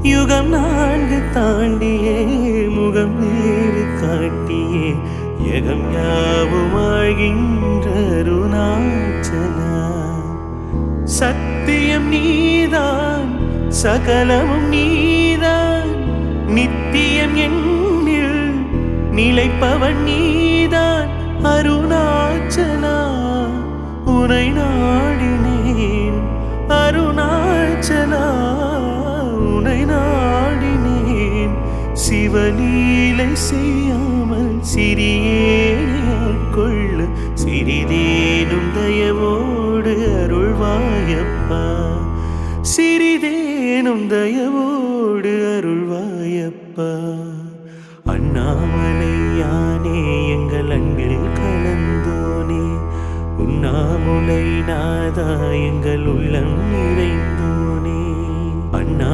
யுகம் 4 தாண்டியே முகம் வேறு காட்டியே யகம் யாவும் ஆழ்கின்ற அருணாச்சலா. சத்தியம் நீதான் சகலமும் நீதான் நித்தியம் என்னில் நிலைப்பவன் நீதான் அருணாச்சலா. உனை நாடினேன் அருணாச்சலா, உனை நாடினேன். சிவலீலை செய்யாமல் சிறியேனையாட்கொள்ள சிறிதேனும் தயவோடு அருள்வாயப்பா. சிறிதேனும் தயவோடு அருள்வாயப்பா. அண்ணாமலை யானே எங்கள் அன்பில் கலந்தோனே, உண்ணாமுலை நாதா எங்கள் உள்ளம் நிறைந்தோனே. அண்ணா